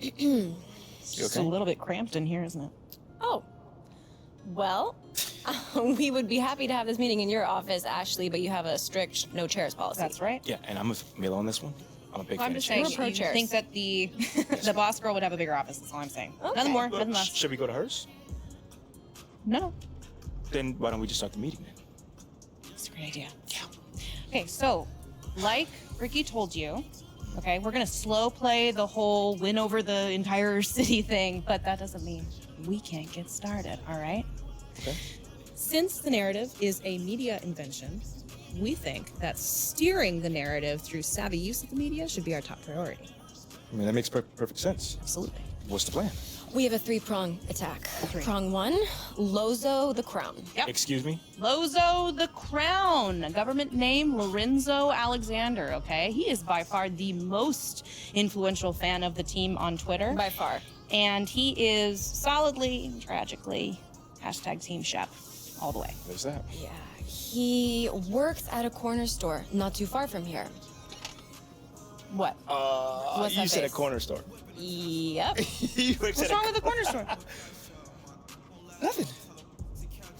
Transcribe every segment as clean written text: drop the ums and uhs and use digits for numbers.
It's a little bit cramped in here, isn't it? Oh, well, we would be happy to have this meeting in your office, Ashley, but you have a strict no chairs policy. That's right. Yeah, and I'm with Milo on this one. I'm a big Well, fan I'm just of saying, chairs. Pro you chairs. think that the boss girl would have a bigger office. That's all I'm saying. Okay. Nothing more, Look, nothing less. should we go to hers? No, Then why don't we just start the meeting then? that's a great idea. Yeah. Okay, so like Ricky told you, okay, we're gonna slow play the whole win over the entire city thing, but that doesn't mean we can't get started, all right? Okay. Since the narrative is a media invention, we think that steering the narrative through savvy use of the media should be our top priority. I mean, that makes perfect sense. Absolutely. What's the plan? We have a three-prong attack. Three. Prong one, Lozo the Crown. Yep. Excuse me? Lozo the Crown, government name Lorenzo Alexander, okay? He is by far the most influential fan of the team on Twitter. By far. And he is solidly, tragically, hashtag Team Shep all the way. There's that. Yeah, he works at a corner store not too far from here. What? What's you that said a face? corner store. Yep. What's wrong with the corner store? Nothing.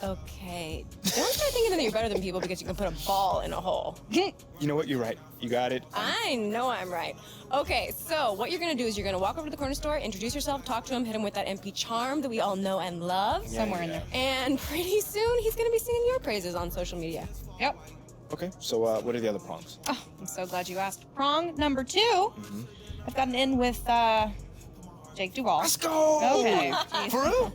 Okay. Don't start thinking that you're better than people because you can put a ball in a hole. You know what? You're right. You got it. I know I'm right. Okay, so what you're gonna do is you're gonna walk over to the corner store, introduce yourself, talk to him, hit him with that MP charm that we all know and love. Yeah, Somewhere in yeah. there. And pretty soon he's gonna be singing your praises on social media. Yep. Okay, so what are the other prongs? Oh, I'm so glad you asked. Prong number 2, I've gotten in with Jake Duvall. Let's go! Okay. For real?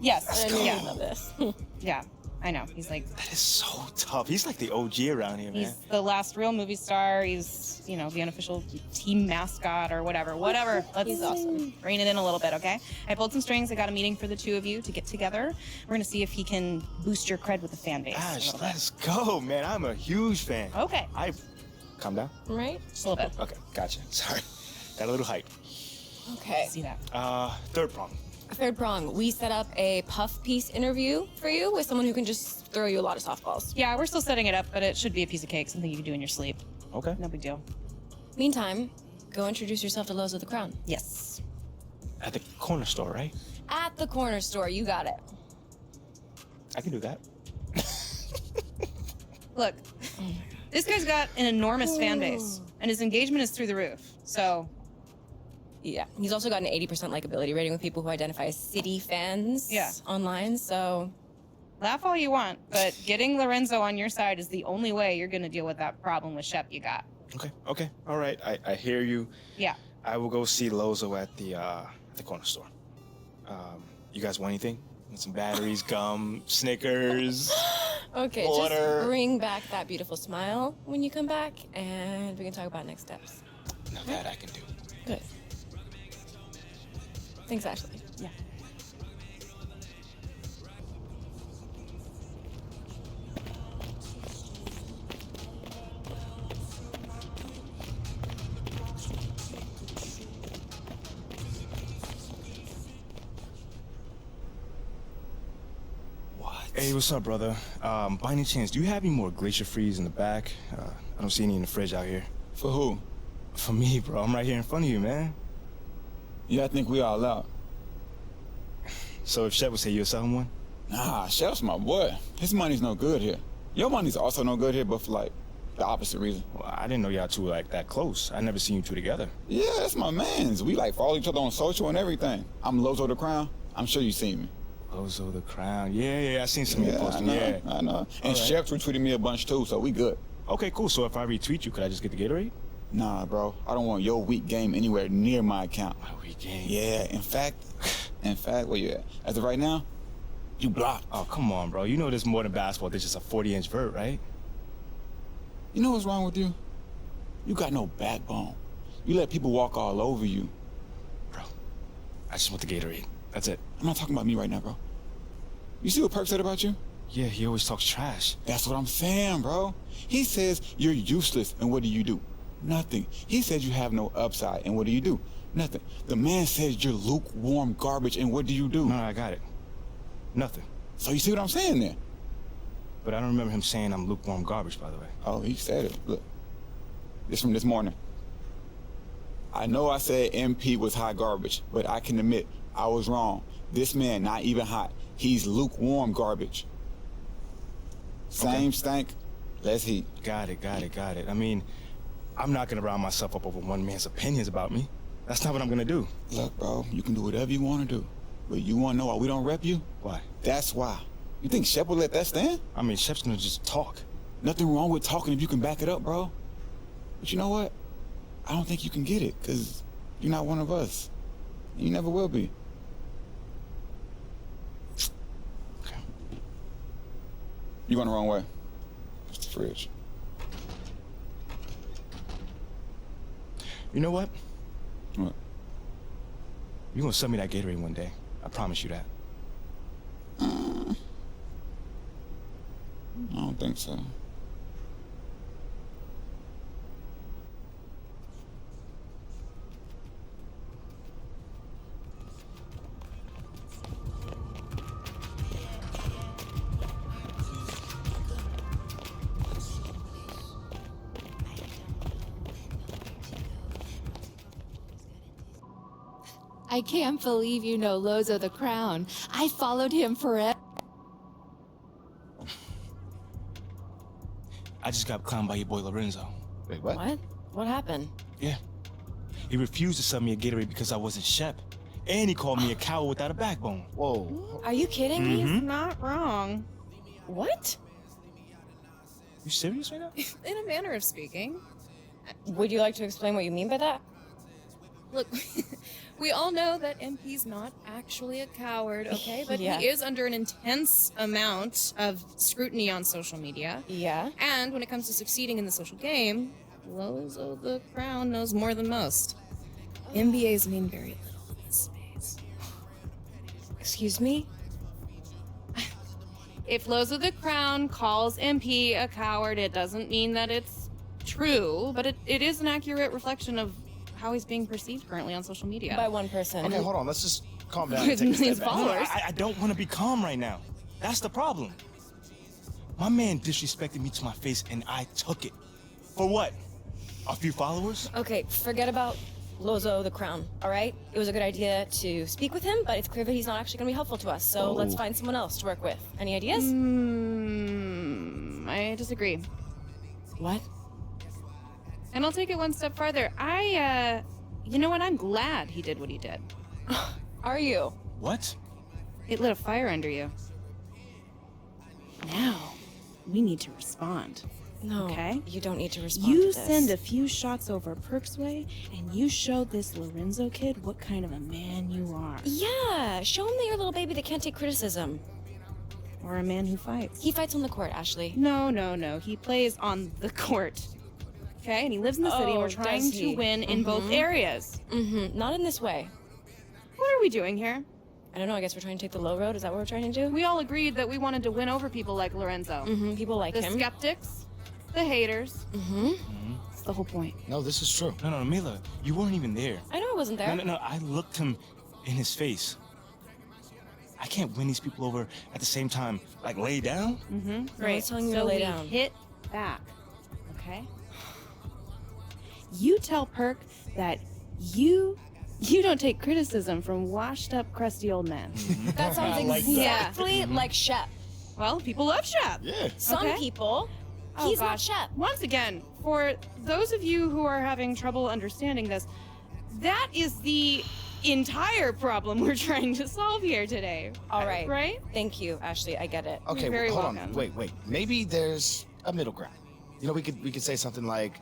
Yes. I knew Yeah. you'd love this. Yeah. I know. He's like, That is so tough. He's like the OG around here, man. he's the last real movie star. He's, you know, the unofficial team mascot or whatever. Whatever. Let's He's awesome. rein it in a little bit, okay? I pulled some strings. I got a meeting for the two of you to get together. We're gonna see if he can boost your cred with the fan base. a Gosh, little bit. let's go, man. I'm a huge fan. Okay. Calm down. Right? Just a little bit. Okay, gotcha. Sorry. Got a little hype. Okay. See that. Third prong. Third prong, we set up a puff piece interview for you with someone who can just throw you a lot of softballs. Yeah, we're still setting it up, but it should be a piece of cake, something you can do in your sleep. Okay. No big deal. Meantime, go introduce yourself to Lozo the Crown. Yes. At the corner store, right? At the corner store, you got it. I can do that. Look, this guy's got an enormous fan base, and his engagement is through the roof. So, Yeah, he's also got an 80% likability rating with people who identify as city fans Yeah. online, so laugh all you want, but getting Lorenzo on your side is the only way you're gonna deal with that problem with Shep you got. Okay. All right. I hear you. Yeah. I will go see Lozo at the corner store. You guys want anything? Want some batteries, gum, Snickers? okay, Water. just bring back that beautiful smile when you come back, and we can talk about next steps. Now that I can do. Good. Thanks, Ashley. Yeah. Hey, what's up, brother? By any chance, do you have any more Glacier Freeze in the back? I don't see any in the fridge out here. For who? For me, bro. I'm right here in front of you, man. Yeah, I think we all out. So if Shep would say you'll sell him one? Nah, Chef's my boy. His money's no good here. Your money's also no good here, but for like the opposite reason. Well, I didn't know y'all two were like that close. I never seen you two together. Yeah, that's my mans. We like follow each other on social and everything. I'm Lozo the Crown. I'm sure you seen me. Lozo the Crown. Yeah, I seen some of your I posting. know. Yeah. I know. And All right. Chef retweeted me a bunch too, so we good. Okay, cool. So if I retweet you, could I just get the Gatorade? Nah, bro. I don't want your weak game anywhere near my account. My weekend. Yeah, in fact, where you at? As of right now, you blocked. Oh, come on, bro. You know there's more than basketball. There's just a 40-inch vert, right? You know what's wrong with you? You got no backbone. You let people walk all over you. Bro, I just want the Gatorade. That's it. I'm not talking about me right now, bro. You see what Perk said about you? Yeah, he always talks trash. That's what I'm saying, bro. He says you're useless, and what do? Nothing. He says you have no upside, and what do? Nothing. The man says you're lukewarm garbage, and what do? No, I got it. Nothing. So you see what I'm saying there? But I don't remember him saying I'm lukewarm garbage, by the way. Oh, he said it. Look. This from this morning. I know I said MP was hot garbage, but I can admit I was wrong. This man not even hot. He's lukewarm garbage. Same stank, less heat. Got it. I mean, I'm not gonna round myself up over one man's opinions about me. That's not what I'm gonna do. Look, bro, you can do whatever you want to do. But you want to know why we don't rep you? Why? That's why. You think Shep would let that stand? I mean, Shep's gonna just talk. Nothing wrong with talking if you can back it up, bro. But you know what? I don't think you can get it, because you're not one of us. You never will be. Okay. You going the wrong way. It's the fridge. You know what? What? You're gonna sell me that Gatorade one day. I promise you that. I don't think so. I can't believe you know Lozo the Crown. I followed him forever. I just got clowned by your boy Lorenzo. Wait, what? What? What happened? Yeah. He refused to sell me a Gatorade because I wasn't Shep. And he called me a coward without a backbone. Whoa. Are you kidding me? He's not wrong. What? You serious right now? In a manner of speaking. Would you like to explain what you mean by that? Look, we all know that MP's not actually a coward, okay? But Yeah. he is under an intense amount of scrutiny on social media. Yeah. And when it comes to succeeding in the social game, Lozo the Crown knows more than most. MBAs mean very little in this space. Excuse me? If Lozo the Crown calls MP a coward, it doesn't mean that it's true, but it is an accurate reflection of how he's being perceived currently on social media. By one person. Okay, hold on. Let's just calm down. With and take a millions step of back. No, followers. I don't want to be calm right now. That's the problem. My man disrespected me to my face, and I took it. For what? A few followers? Okay, forget about Lozo the Crown, all right? It was a good idea to speak with him, but it's clear that he's not actually going to be helpful to us, so let's find someone else to work with. Any ideas? I disagree. What? And I'll take it one step farther. You know what? I'm glad he did what he did. Are you? What? It lit a fire under you. Now, we need to respond. No, Okay. you don't need to respond You to this. send a few shots over Perk's way, and you show this Lorenzo kid what kind of a man you are. Yeah, show him that you're a little baby that can't take criticism. Or a man who fights. He fights on the court, Ashley. No. He plays on the court. Okay? And he lives in the city, and we're Oh, trying does to he? win in both areas. Mm-hmm. Not in this way. What are we doing here? I don't know, I guess we're trying to take the low road. Is that what we're trying to do? We all agreed that we wanted to win over people like Lorenzo. Mm-hmm. People like The him. skeptics, the haters. Mm-hmm. That's the whole point. No, this is true. No, Mila, you weren't even there. I know I wasn't there. No, I looked him in his face. I can't win these people over at the same time, like lay down. I was telling you to so lay we down. hit back, okay? You tell Perk that you don't take criticism from washed up, crusty old men. That sounds like that. exactly like Shep. Well, people love Shep. Yeah. Some Okay. people, Oh, he's not gosh. Shep. Once again, for those of you who are having trouble understanding this, that is the entire problem we're trying to solve here today. All right. Right? Thank you, Ashley. I get it. Okay, You're very hold on. welcome. Wait. Maybe there's a middle ground. You know, we could say something like,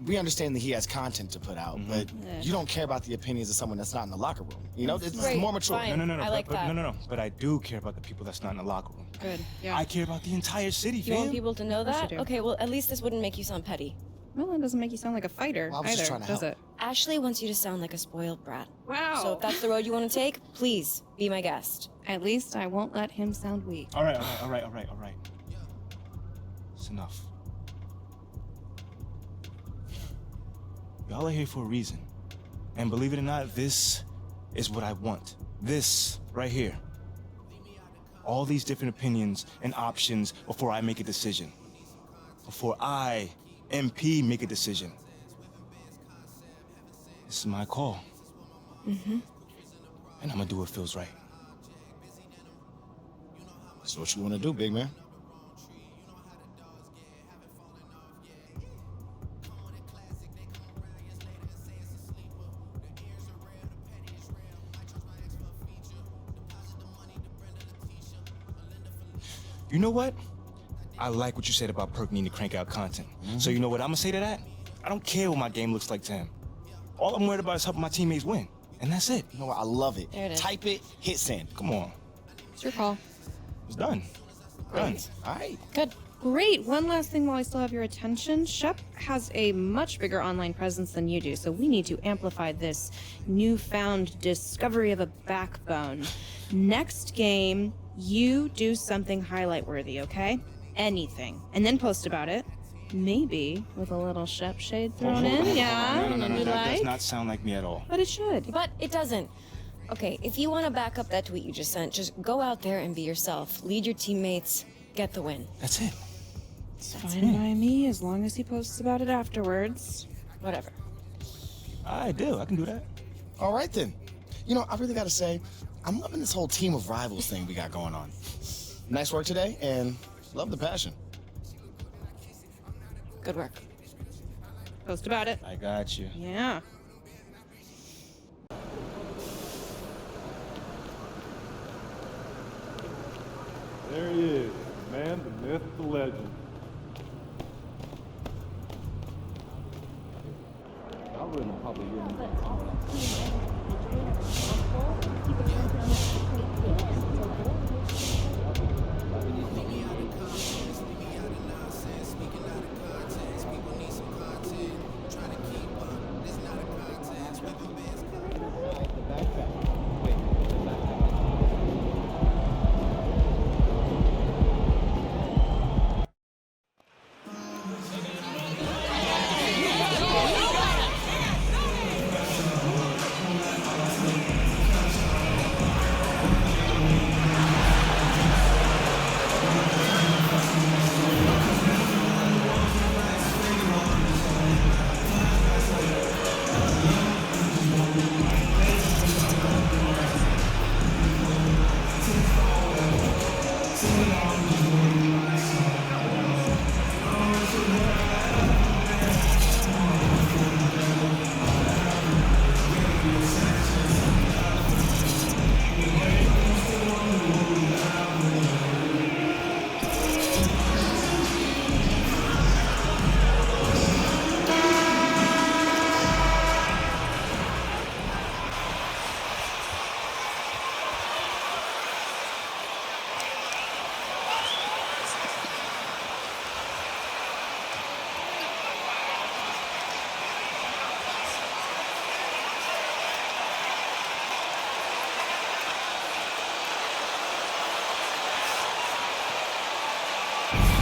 we understand that he has content to put out, but you don't care about the opinions of someone that's not in the locker room. You know, it's Great, more mature. fine. No. I like that. No. But I do care about the people that's not in the locker room. Good. Yeah. I care about the entire city, You want fam. people to know course that? you do. Okay, well, at least this wouldn't make you sound petty. Well, that doesn't make you sound like a fighter Well, I was just either, trying to does help. it? Ashley wants you to sound like a spoiled brat. Wow. So if that's the road you want to take, please be my guest. At least I won't let him sound weak. All right. It's enough. Y'all are here for a reason. And believe it or not, this is what I want. This right here. All these different opinions and options before I make a decision. Before I, MP, make a decision. This is my call. And I'm gonna do what feels right. That's what you want to do, big man. You know what? I like what you said about Perk needing to crank out content. So you know what I'm gonna say to that? I don't care what my game looks like to him. All I'm worried about is helping my teammates win. And that's it. You know what? I love it. There it is. Type it, hit send. Come on. It's your call. It's done. Done. All right. Good. Great. One last thing while I still have your attention. Shep has a much bigger online presence than you do, so we need to amplify this newfound discovery of a backbone. Next game, you do something highlight worthy, okay? Anything. And then post about it. Maybe with a little Shep shade thrown in, yeah? No, You that like? does not sound like me at all. But it should. But it doesn't. Okay, if you want to back up that tweet you just sent, just go out there and be yourself. Lead your teammates. Get the win. That's it. It's fine by me as long as he posts about it afterwards. Whatever. I do. I can do that. All right, then. You know, I really got to say, I'm loving this whole team of rivals thing we got going on. Nice work today, and love the passion. Good work. Post about it. I got you. Yeah. There he is, the man, the myth, the legend. I wouldn't probably give him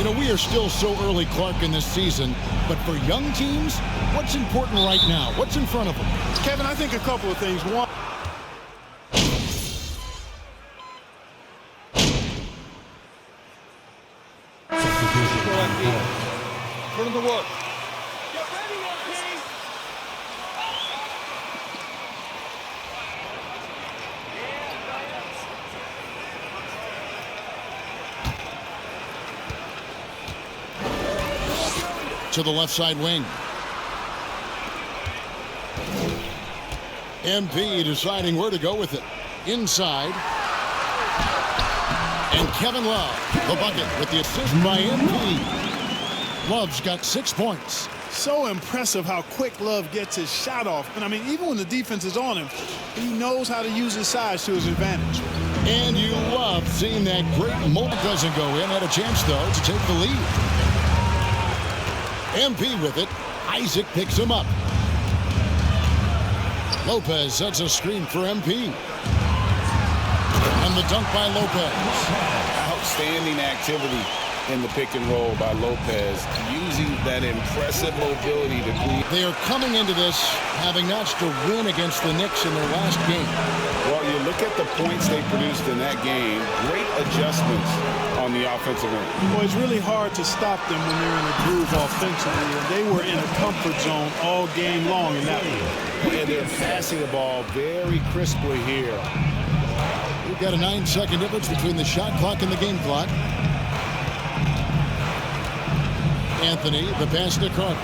You know, we are still so early, Clark, in this season, but for young teams, what's important right now? What's in front of them? Kevin, I think a couple of things. One, Put in the work. To the left side wing. MP deciding where to go with it. Inside. And Kevin Love, the bucket with the assist by MP. Love's got 6 points. so impressive how quick Love gets his shot off. And I mean, even when the defense is on him, he knows how to use his size to his advantage. And you love seeing that great moment. Doesn't go in. Had a chance, though, to take the lead. MP with it. Isaac picks him up. Lopez sets a screen for MP. And the dunk by Lopez. Outstanding activity in the pick and roll by Lopez, using that impressive mobility to clean. They are coming into this having notched a win against the Knicks in their last game. Well, you look at the points they produced in that game, great adjustments on the offensive end. Well, it's really hard to stop them when they're in a groove offensively, and they were in a comfort zone all game long in that one. And they're passing the ball very crisply here. We've got a 9-second difference between the shot clock and the game clock. Anthony, the pass to Carter.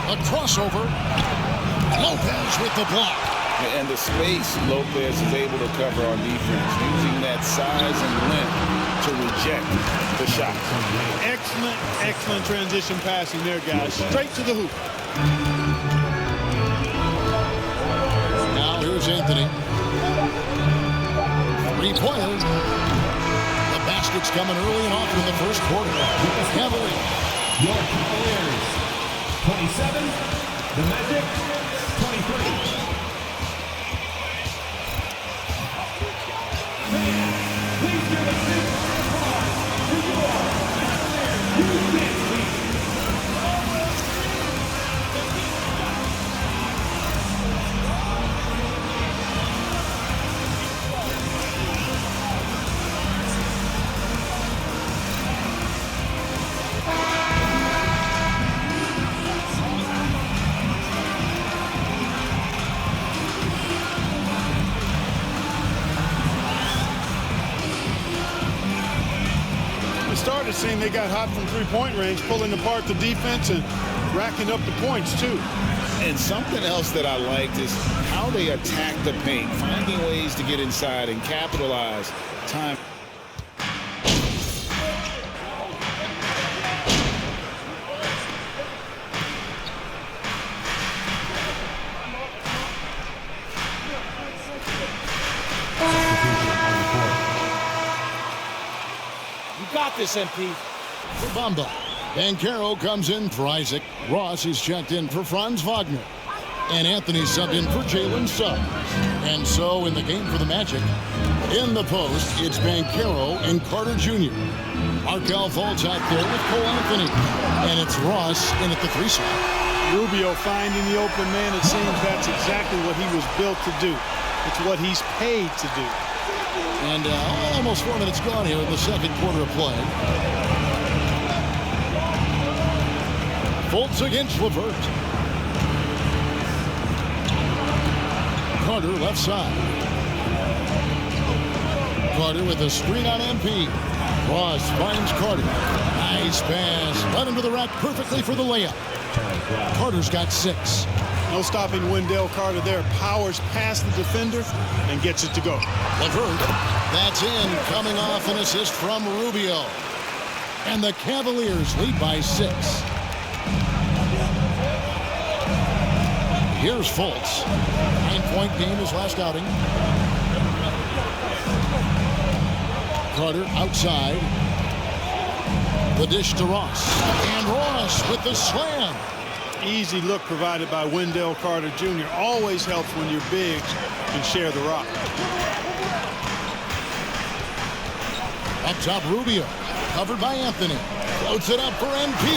A crossover. Lopez with the block. And the space Lopez is able to cover on defense, using that size and length to reject the shot. Excellent transition passing there, guys. Straight to the hoop. Now here's Anthony. Three-pointer. The basket's coming early and often in the first quarter. Cavaliers. Your Cavaliers. 27. The Magic. 23. Please give a big round of applause to your Cavaliers. Started seeing they got hot from three-point range, pulling apart the defense and racking up the points too. And something else that I liked is how they attack the paint, finding ways to get inside and capitalize time. Got this, MP. For Bamba. Banchero comes in for Isaac. Ross is checked in for Franz Wagner. And Anthony subbed in for Jalen Suggs. And so in the game for the Magic, in the post, it's Banchero and Carter Jr. Markel Fultz out there with Cole Anthony. And it's Ross in at the 3 slot. Rubio finding the open man. It seems that's exactly what he was built to do. It's what he's paid to do. And almost 4 minutes gone here in the second quarter of play. Fultz against Levert. Carter left side. Carter with a screen on MP. Ross finds Carter. Nice pass. Led him to the rack perfectly for the layup. Carter's got 6. No stopping Wendell Carter there. Powers past the defender and gets it to go. Levert, that's in, coming off an assist from Rubio. And the Cavaliers lead by 6. Here's Fultz. 9-point game his last outing. Carter outside. The dish to Ross. And Ross with the slam. Easy look provided by Wendell Carter Jr. Always helps when your bigs can share the rock. Up top, Rubio. Covered by Anthony. Floats it up for MP.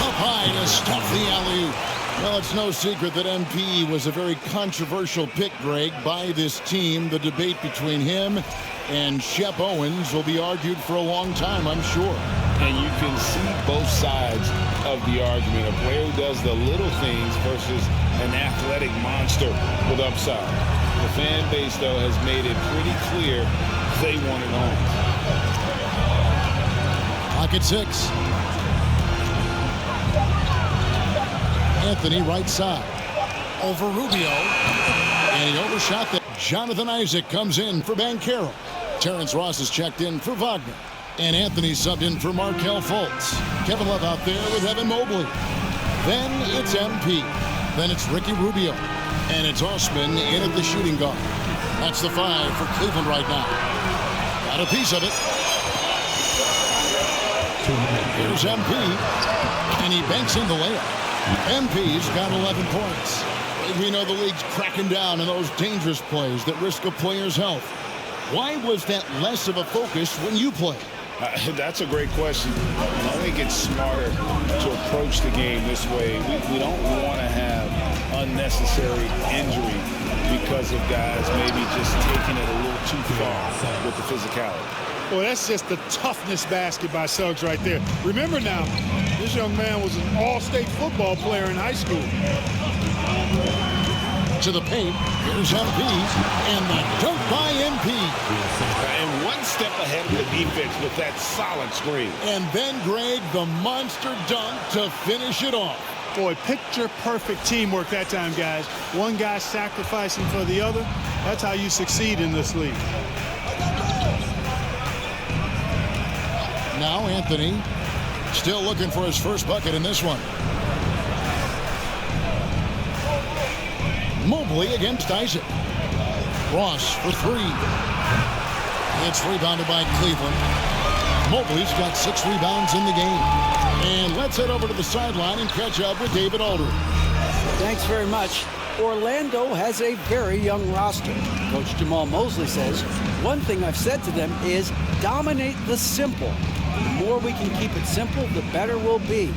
Up high to stuff the alley-oop. Well, it's no secret that MP was a very controversial pick, Greg, by this team. The debate between him and Shep Owens will be argued for a long time, I'm sure. And you can see both sides of the argument. A player who does the little things versus an athletic monster with upside. The fan base, though, has made it pretty clear they want it home. Pocket 6. Anthony right side. Over Rubio. And he overshot that. Jonathan Isaac comes in for Banchero. Terrence Ross is checked in for Wagner. And Anthony subbed in for Markel Fultz. Kevin Love out there with Evan Mobley. Then it's MP. Then it's Ricky Rubio. And it's Osman in at the shooting guard. That's the 5 for Cleveland right now. Got a piece of it. Here's MP. And he banks in the layup. MP's got 11 points. We know the league's cracking down on those dangerous plays that risk a player's health. Why was that less of a focus when you played? That's a great question. I think it's smarter to approach the game this way. We don't want to have unnecessary injury because of guys maybe just taking it a little too far with the physicality. Boy, that's just the toughness basket by Suggs right there. Remember now, this young man was an all-state football player in high school. To the paint, here's MP, and the dunk by MP. And one step ahead of the defense with that solid screen. And then Greg, the monster dunk to finish it off. Boy, picture-perfect teamwork that time, guys. One guy sacrificing for the other. That's how you succeed in this league. Now Anthony still looking for his first bucket in this one. Mobley against Isaac. Ross for three. It's rebounded by Cleveland. Mobley's got 6 rebounds in the game. And let's head over to the sideline and catch up with David Aldridge. Thanks very much. Orlando has a very young roster. Coach Jamal Mosley says, one thing I've said to them is dominate the simple. The more we can keep it simple, the better we'll be.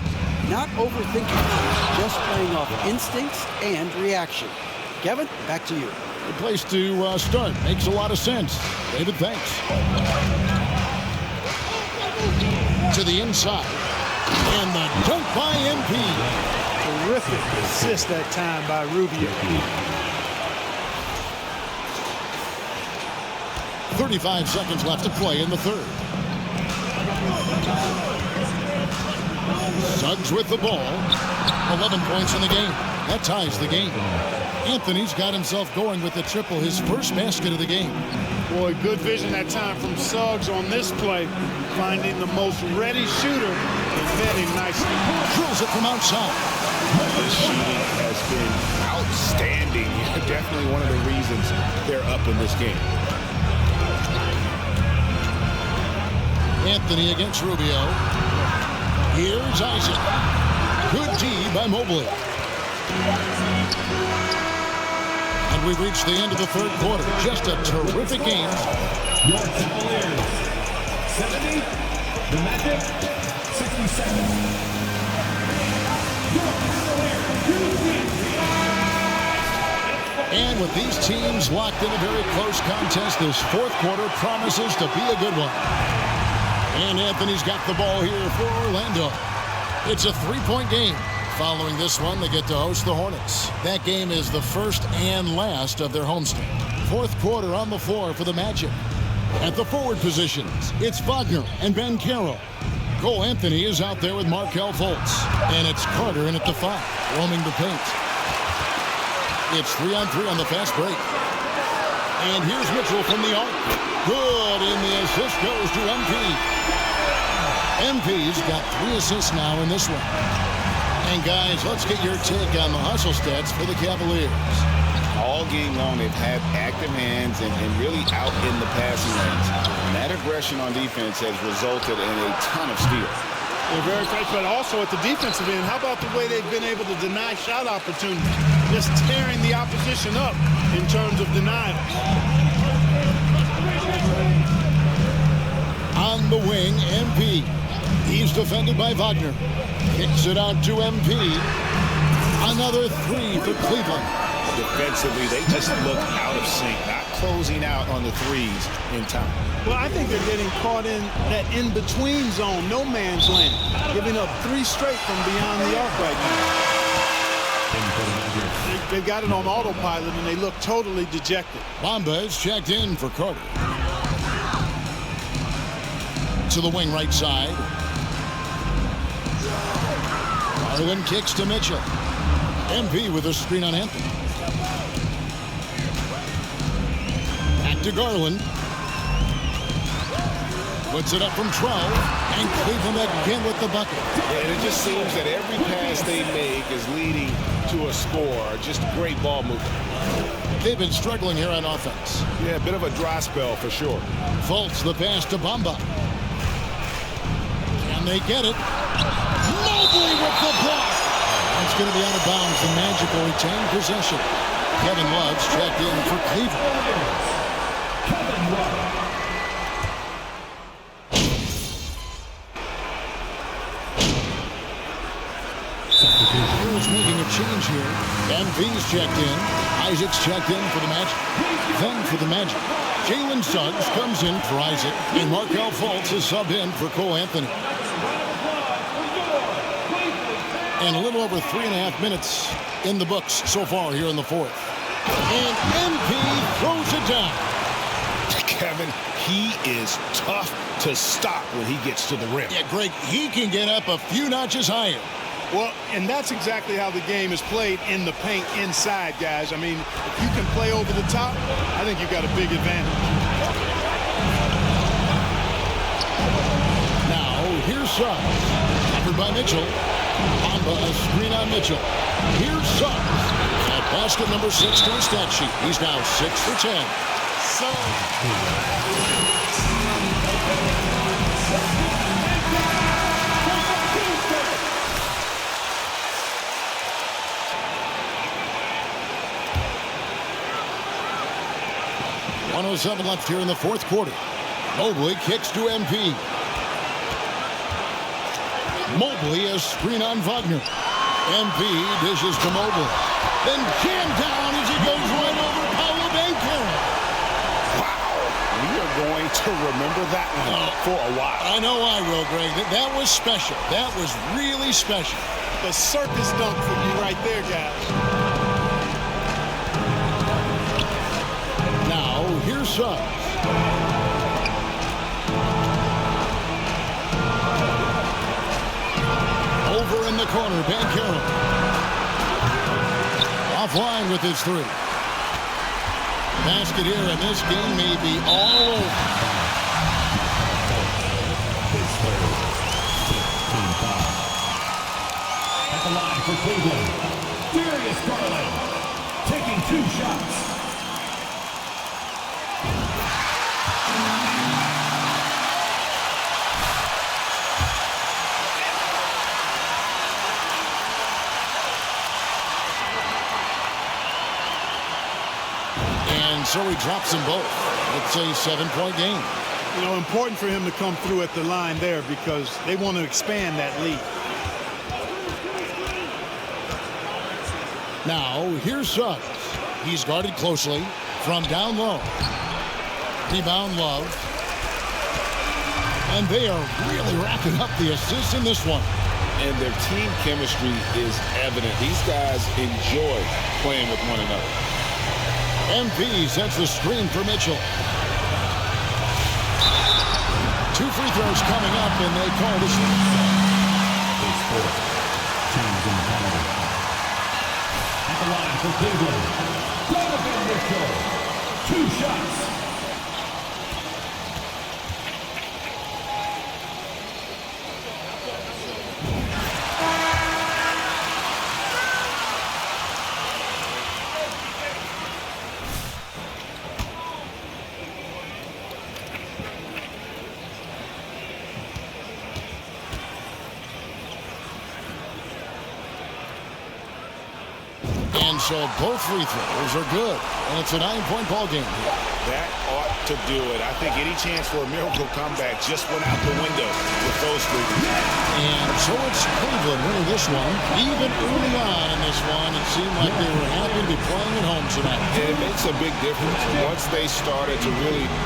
Not overthinking things, just playing off instincts and reaction. Kevin, back to you. Good place to start. Makes a lot of sense. David, thanks. To the inside. And the dunk by MP. Terrific assist that time by Rubio. 35 seconds left to play in the third. Suggs with the ball. 11 points in the game. That ties the game. Anthony's got himself going with the triple, his first basket of the game. Boy, good vision that time from Suggs on this play. Finding the most ready shooter and fed him nicely. Drills it from outside. The shooting has been outstanding. Definitely one of the reasons they're up in this game. Anthony against Rubio. Here's Isaac. Good D by Mobley. And we reach the end of the third quarter. Just a terrific game. Your Cavaliers, 70. The Magic, 67. Your Cavaliers, and with these teams locked in a very close contest, this fourth quarter promises to be a good one. And Anthony's got the ball here for Orlando. It's a 3-point game. Following this one, they get to host the Hornets. That game is the first and last of their homestand. Fourth quarter on the floor for the Magic. At the forward positions, it's Wagner and Ben Carroll. Cole Anthony is out there with Markelle Fultz. And it's Carter in at the 5, roaming the paint. It's 3-on-3 on the fast break. And here's Mitchell from the arc. Good, and the assist goes to MP. MP's got 3 assists now in this one. And guys, let's get your take on the hustle stats for the Cavaliers. All game long, they've had active hands and really out in the passing lanes. And that aggression on defense has resulted in a ton of steals. They're very fresh, but also at the defensive end, how about the way they've been able to deny shot opportunities? Just tearing the opposition up in terms of denial. On the wing, MP. He's defended by Wagner. Kicks it out to MP. Another 3 for Cleveland. Defensively, they just look out of sync, not closing out on the threes in time. Well, I think they're getting caught in that in-between zone, no man's land, giving up 3 straight from beyond the arc right now. They've got it on autopilot, and they look totally dejected. Bamba is checked in for Carter. To the wing right side. Garland kicks to Mitchell. MP with a screen on Anthony. Back to Garland. Puts it up from 12. And Cleveland again with the bucket. And it just seems that every pass they make is leading to a score. Just great ball movement. They've been struggling here on offense. Yeah, a bit of a dry spell for sure. Fultz the pass to Bamba. Can they get it? Mobley with the block. It's going to be out of bounds. The Magic will retain possession. Kevin Love's checked in for Cleveland. Heroes making a change here. MP's checked in. Isaac's checked in for the match. Then for the Magic, Jalen Suggs comes in for Isaac, and Markel Fultz is subbed in for Cole Anthony. And a little over 3.5 minutes in the books so far here in the fourth. And MP throws it down. Kevin, he is tough to stop when he gets to the rim. Yeah, Greg, he can get up a few notches higher. Well, and that's exactly how the game is played in the paint inside, guys. I mean, if you can play over the top, I think you've got a big advantage. Now, here's Suggs. Covered by Mitchell. Amba a screen on Mitchell. Here's Suggs. At basket number 6 to his stat sheet. He's now 6 for 10. .107 left here in the fourth quarter. Mobley kicks to MP. Mobley a screen on Wagner. MP dishes to Mobley. Then jammed down as he goes right over Paolo Banchero. Wow. We are going to remember that one for a while. I know I will, Greg. That was special. That was really special. The circus dunk for you right there, guys. Now, here's Suggs. Over in the corner, Banchero. Offline with his three. Basket here, and this game may be all over. At the line for Cleveland, Darius Garland taking 2 shots. And so he drops them both. It's a 7-point game. You know, important for him to come through at the line there because they want to expand that lead. Now, here's Suggs. He's guarded closely from down low. Rebound Love. And they are really racking up the assists in this one. And their team chemistry is evident. These guys enjoy playing with one another. MP sets the screen for Mitchell. 2 free throws coming up, and they call this. It's 4. Teams in penalty. At the line for Cleveland, Donovan Mitchell. 2 shots. And so both free throws are good. And it's a 9-point ball game here. That ought to do it. I think any chance for a miracle comeback just went out the window with those free throws. And so it's Cleveland winning this one. Even early on in this one, it seemed like they were happy to be playing at home tonight. And it makes a big difference. Once they started to really